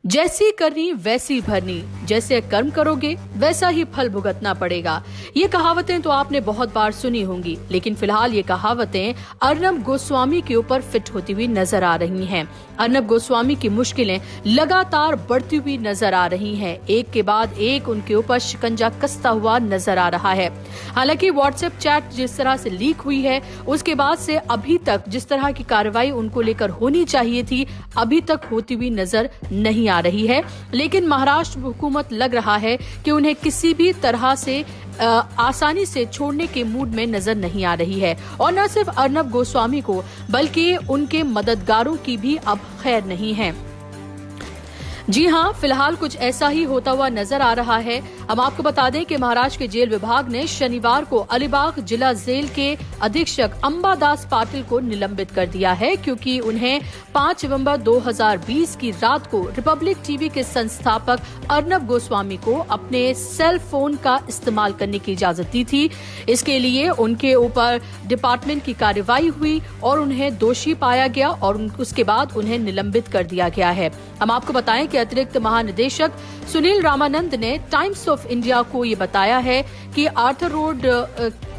जैसी करनी वैसी भरनी, जैसे कर्म करोगे वैसा ही फल भुगतना पड़ेगा। ये कहावतें तो आपने बहुत बार सुनी होंगी, लेकिन फिलहाल ये कहावतें अर्नब गोस्वामी के ऊपर फिट होती हुई नजर आ रही हैं। अर्नब गोस्वामी की मुश्किलें लगातार बढ़ती हुई नजर आ रही हैं। एक के बाद एक उनके ऊपर शिकंजा कसता हुआ नजर आ रहा है। हालांकि व्हाट्सएप चैट जिस तरह से लीक हुई है, उसके बाद से अभी तक जिस तरह की कार्रवाई उनको लेकर होनी चाहिए थी, अभी तक होती हुई नजर नहीं आ रही है। लेकिन महाराष्ट्र हुकूमत लग रहा है कि उन्हें किसी भी तरह से आसानी से छोड़ने के मूड में नजर नहीं आ रही है। और न सिर्फ अर्नब गोस्वामी को, बल्कि उनके मददगारों की भी अब खैर नहीं है। जी हां, फिलहाल कुछ ऐसा ही होता हुआ नजर आ रहा है। हम आपको बता दें कि महाराष्ट्र के जेल विभाग ने शनिवार को अलीबाग जिला जेल के अधीक्षक अंबादास पाटिल को निलंबित कर दिया है, क्योंकि उन्हें 5 नवंबर 2020 की रात को रिपब्लिक टीवी के संस्थापक अर्नब गोस्वामी को अपने सेल फोन का इस्तेमाल करने की इजाजत दी थी। इसके लिए उनके ऊपर डिपार्टमेंट की कार्रवाई हुई और उन्हें दोषी पाया गया और उसके बाद उन्हें निलंबित कर दिया गया है। हम आपको बताएं कि अतिरिक्त महानिदेशक सुनील रामानंद ने टाइम्स ऑफ इंडिया को ये बताया है कि आर्थर रोड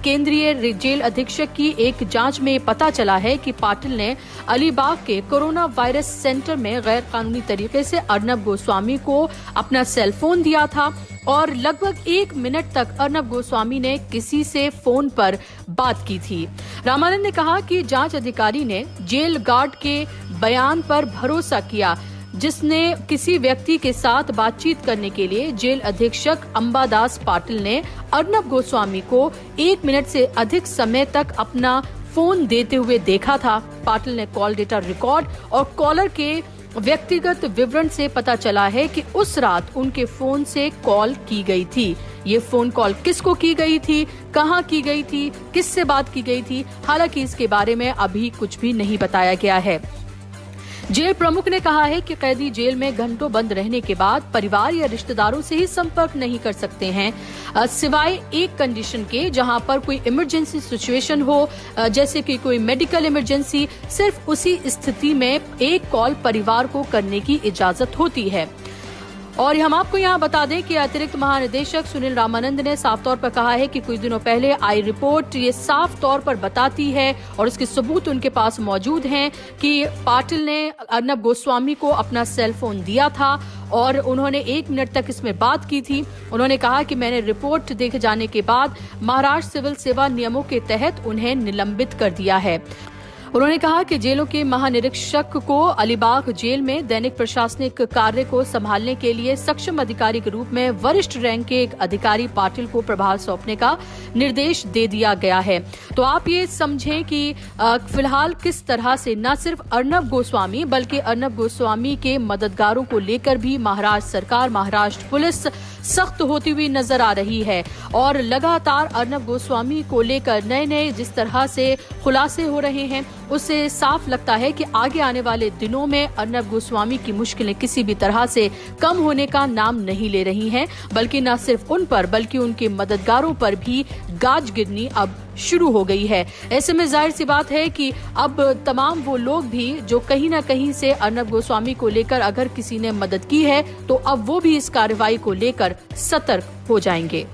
केंद्रीय जेल अधीक्षक की एक जांच में पता चला है कि पाटिल ने अलीबाग के कोरोना वायरस सेंटर में गैर कानूनी तरीके से अर्नब गोस्वामी को अपना सेल फोन दिया था और लगभग 1 मिनट तक अर्नब गोस्वामी ने किसी से फोन पर बात की थी। रामानंद ने कहा कि जांच अधिकारी ने जेल गार्ड के बयान पर भरोसा किया, जिसने किसी व्यक्ति के साथ बातचीत करने के लिए जेल अधीक्षक अंबादास पाटिल ने अर्नब गोस्वामी को 1 मिनट से अधिक समय तक अपना फोन देते हुए देखा था। पाटिल ने कॉल डेटा रिकॉर्ड और कॉलर के व्यक्तिगत विवरण से पता चला है कि उस रात उनके फोन से कॉल की गई थी। ये फोन कॉल किसको की गई थी, कहां की गई थी, किससे बात की गई थी, हालांकि इसके बारे में अभी कुछ भी नहीं बताया गया है। जेल प्रमुख ने कहा है कि कैदी जेल में घंटों बंद रहने के बाद परिवार या रिश्तेदारों से ही संपर्क नहीं कर सकते हैं, सिवाय एक कंडीशन के, जहां पर कोई इमरजेंसी सिचुएशन हो, जैसे कि कोई मेडिकल इमरजेंसी। सिर्फ उसी स्थिति में एक कॉल परिवार को करने की इजाजत होती है। और हम आपको यहाँ बता दें कि अतिरिक्त महानिदेशक सुनील रामानंद ने साफ तौर पर कहा है कि कुछ दिनों पहले आई रिपोर्ट ये साफ तौर पर बताती है और उसके सबूत उनके पास मौजूद हैं कि पाटिल ने अर्नब गोस्वामी को अपना सेल फोन दिया था और उन्होंने 1 मिनट तक इसमें बात की थी। उन्होंने कहा कि मैंने रिपोर्ट देखे जाने के बाद महाराष्ट्र सिविल सेवा नियमों के तहत उन्हें निलंबित कर दिया है। उन्होंने कहा कि जेलों के महानिरीक्षक को अलीबाग जेल में दैनिक प्रशासनिक कार्य को संभालने के लिए सक्षम अधिकारी के रूप में वरिष्ठ रैंक के एक अधिकारी पाटिल को प्रभार सौंपने का निर्देश दे दिया गया है। तो आप ये समझें कि फिलहाल किस तरह से न सिर्फ अर्नब गोस्वामी बल्कि अर्नब गोस्वामी के मददगारों को लेकर भी महाराष्ट्र सरकार, महाराष्ट्र पुलिस सख्त होती हुई नजर आ रही है और लगातार अर्नब गोस्वामी को लेकर नए नए जिस तरह से खुलासे हो रहे हैं, उससे साफ लगता है कि आगे आने वाले दिनों में अर्नब गोस्वामी की मुश्किलें किसी भी तरह से कम होने का नाम नहीं ले रही हैं, बल्कि न सिर्फ उन पर बल्कि उनके मददगारों पर भी गाज गिरनी अब शुरू हो गई है। ऐसे में जाहिर सी बात है कि अब तमाम वो लोग भी जो कहीं न कहीं से अर्नब गोस्वामी को लेकर अगर किसी ने मदद की है, तो अब वो भी इस कार्रवाई को लेकर सतर्क हो जाएंगे।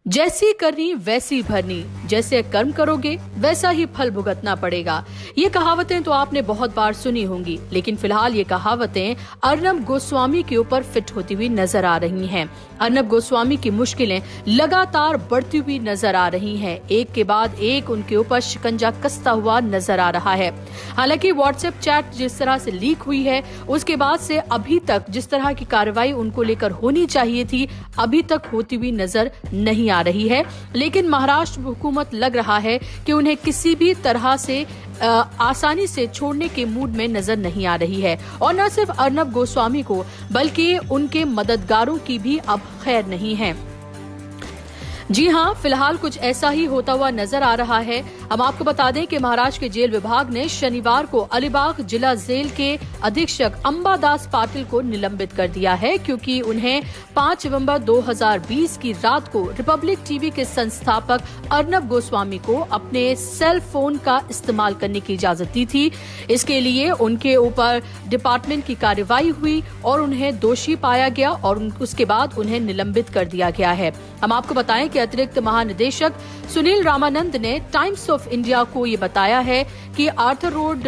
जैसी करनी वैसी भरनी, जैसे कर्म करोगे वैसा ही फल भुगतना पड़ेगा। ये कहावतें तो आपने बहुत बार सुनी होंगी, लेकिन फिलहाल ये कहावतें अर्नब गोस्वामी के ऊपर फिट होती हुई नजर आ रही हैं। अर्नब गोस्वामी की मुश्किलें लगातार बढ़ती हुई नजर आ रही हैं। एक के बाद एक उनके ऊपर शिकंजा कसता हुआ नजर आ रहा है। हालांकि व्हाट्सएप चैट जिस तरह से लीक हुई है, उसके बाद से अभी तक जिस तरह की कार्रवाई उनको लेकर होनी चाहिए थी, अभी तक होती हुई नजर नहीं आ रही है। लेकिन महाराष्ट्र हुकूमत लग रहा है कि उन्हें किसी भी तरह से आसानी से छोड़ने के मूड में नजर नहीं आ रही है। और न सिर्फ अर्नब गोस्वामी को, बल्कि उनके मददगारों की भी अब खैर नहीं है। जी हां, फिलहाल कुछ ऐसा ही होता हुआ नजर आ रहा है। हम आपको बता दें कि महाराष्ट्र के जेल विभाग ने शनिवार को अलीबाग जिला जेल के अधीक्षक अंबादास पाटिल को निलंबित कर दिया है, क्योंकि उन्हें 5 नवंबर 2020 की रात को रिपब्लिक टीवी के संस्थापक अर्नब गोस्वामी को अपने सेल फोन का इस्तेमाल करने की इजाजत दी थी। इसके लिए उनके ऊपर डिपार्टमेंट की कार्रवाई हुई और उन्हें दोषी पाया गया और उसके बाद उन्हें निलंबित कर दिया गया है। हम आपको बताएं कि अतिरिक्त महानिदेशक सुनील रामानंद ने टाइम्स ऑफ इंडिया को ये बताया है कि आर्थर रोड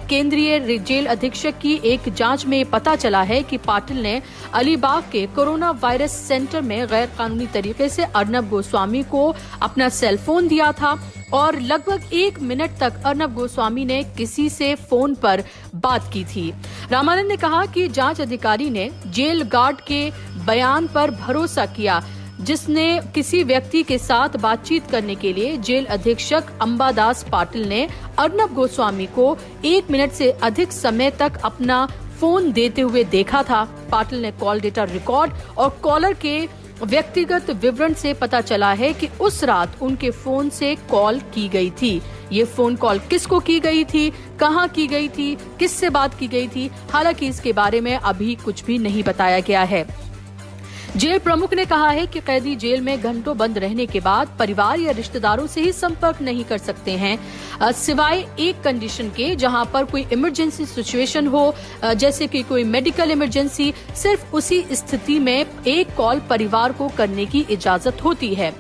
केंद्रीय जेल अधीक्षक की एक जांच में पता चला है कि पाटिल ने अलीबाग के कोरोना वायरस सेंटर में गैर कानूनी तरीके से अर्नब गोस्वामी को अपना सेल फोन दिया था और लगभग 1 मिनट तक अर्नब गोस्वामी ने किसी से फोन पर बात की थी। रामानंद ने कहा कि जांच अधिकारी ने जेल गार्ड के बयान पर भरोसा किया, जिसने किसी व्यक्ति के साथ बातचीत करने के लिए जेल अधीक्षक अंबादास पाटिल ने अर्नब गोस्वामी को 1 मिनट से अधिक समय तक अपना फोन देते हुए देखा था। पाटिल ने कॉल डेटा रिकॉर्ड और कॉलर के व्यक्तिगत विवरण से पता चला है कि उस रात उनके फोन से कॉल की गई थी। ये फोन कॉल किसको की गई थी, कहां की गई थी, किससे बात की गई थी, हालांकि इसके बारे में अभी कुछ भी नहीं बताया गया है। जेल प्रमुख ने कहा है कि कैदी जेल में घंटों बंद रहने के बाद परिवार या रिश्तेदारों से ही संपर्क नहीं कर सकते हैं, सिवाय एक कंडीशन के, जहां पर कोई इमरजेंसी सिचुएशन हो, जैसे कि कोई मेडिकल इमरजेंसी। सिर्फ उसी स्थिति में एक कॉल परिवार को करने की इजाजत होती है।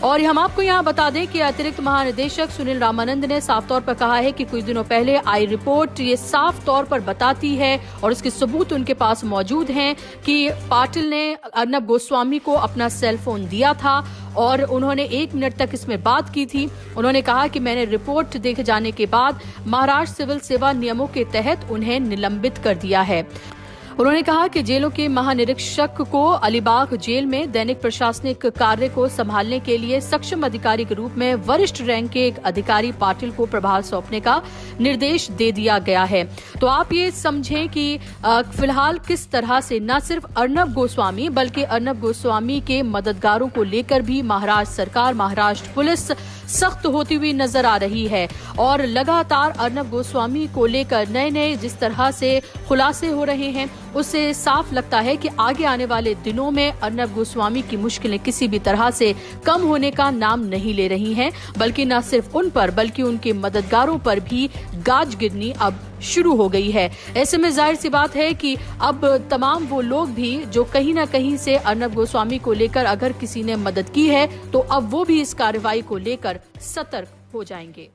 और हम आपको यहाँ बता दें कि अतिरिक्त महानिदेशक सुनील रामानंद ने साफ तौर पर कहा है कि कुछ दिनों पहले आई रिपोर्ट ये साफ तौर पर बताती है और इसके सबूत उनके पास मौजूद हैं कि पाटिल ने अर्नब गोस्वामी को अपना सेल फोन दिया था और उन्होंने 1 मिनट तक इसमें बात की थी। उन्होंने कहा कि मैंने रिपोर्ट देखे जाने के बाद महाराष्ट्र सिविल सेवा नियमों के तहत उन्हें निलंबित कर दिया है। उन्होंने कहा कि जेलों के महानिरीक्षक को अलीबाग जेल में दैनिक प्रशासनिक कार्य को संभालने के लिए सक्षम अधिकारी के रूप में वरिष्ठ रैंक के एक अधिकारी पाटिल को प्रभार सौंपने का निर्देश दे दिया गया है। तो आप ये समझें कि फिलहाल किस तरह से न सिर्फ अर्नब गोस्वामी बल्कि अर्नब गोस्वामी के मददगारों को लेकर भी महाराष्ट्र सरकार, महाराष्ट्र पुलिस सख्त होती हुई नजर आ रही है और लगातार अर्नब गोस्वामी को लेकर नए जिस तरह से खुलासे हो रहे हैं, उससे साफ लगता है कि आगे आने वाले दिनों में अर्नब गोस्वामी की मुश्किलें किसी भी तरह से कम होने का नाम नहीं ले रही हैं, बल्कि न सिर्फ उन पर बल्कि उनके मददगारों पर भी गाज गिरनी अब शुरू हो गई है। ऐसे में जाहिर सी बात है कि अब तमाम वो लोग भी जो कहीं ना कहीं से अर्नब गोस्वामी को लेकर अगर किसी ने मदद की है तो अब वो भी इस कार्रवाई को लेकर सतर्क हो जाएंगे।